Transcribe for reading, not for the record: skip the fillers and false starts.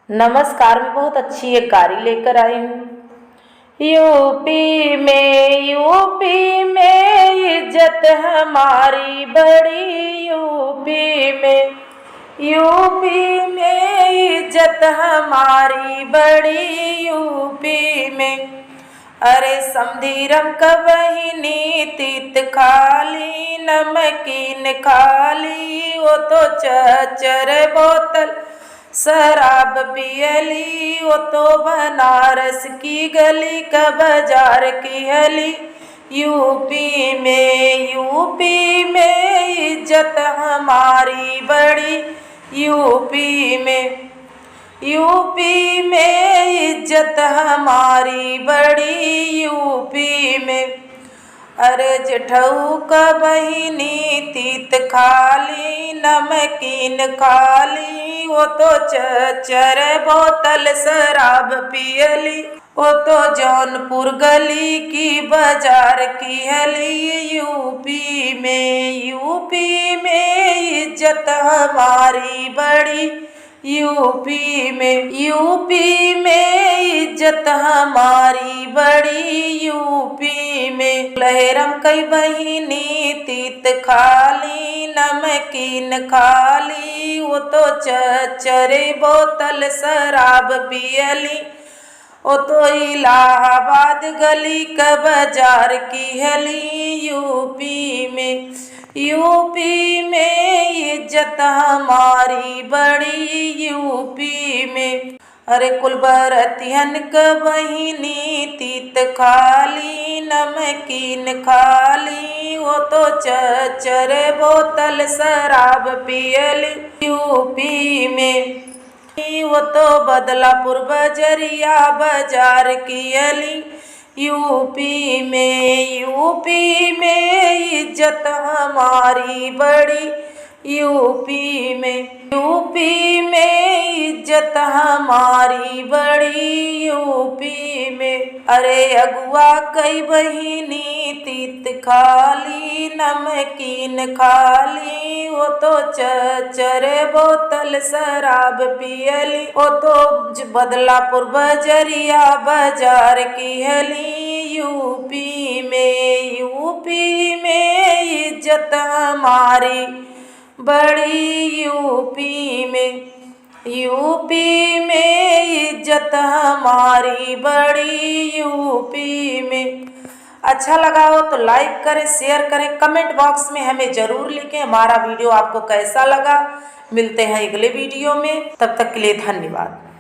नमस्कार। मैं बहुत अच्छी एक गाड़ी लेकर आई हूँ। यूपी में इज्जत हमारी बड़ी। यूपी में इज्जत हमारी बड़ी। यूपी में अरे समधीरम कबहिनी तीत खाली नमकीन खाली। वो तो चचर बोतल शराब पियली। वो तो बनारस की गली का बाजार की हली। यूपी में इज्जत हमारी बड़ी। यूपी में इज्जत हमारी बड़ी। यूपी में अरे जेठऊ का बहिनी तीत खाली नमकीन खाली। वो तो चचर बोतल शराब पियली। वो तो जौनपुर गली की बाजार की हली। यूपी में इज्जत हमारी बड़ी। यूपी में इज्जत हमारी बड़ी। यूपी में लहरम कई बहिनी तीत खाली नमकीन खाली। वो तो चचरे बोतल शराब पियली। वो तो इलाहाबाद गली का बाजार की हली। यूपी में इज्जत हमारी बड़ी। यूपी में अरे कुलबरतियन क बहिनी तीत खाली नमकीन खाली। वो तो चचर बोतल शराब पियली। यूपी में वो तो बदलापुर बजरिया बाजार की अली। यूपी में इज्जत हमारी बड़ी। यूपी में इज्जत हमारी बड़ी। यूपी में अरे अगुआ कई बहिनी तीत खाली नमकीन खाली। वो तो चचर बोतल शराब पियली। वो तो बदलापुर बजरिया बाजार की हली। यूपी में इज्जत हमारी बड़ी। यूपी में इज्जत हमारी बड़ी। यूपी में अच्छा लगा हो तो लाइक करें, शेयर करें, कमेंट बॉक्स में हमें ज़रूर लिखें हमारा वीडियो आपको कैसा लगा। मिलते हैं अगले वीडियो में, तब तक के लिए धन्यवाद।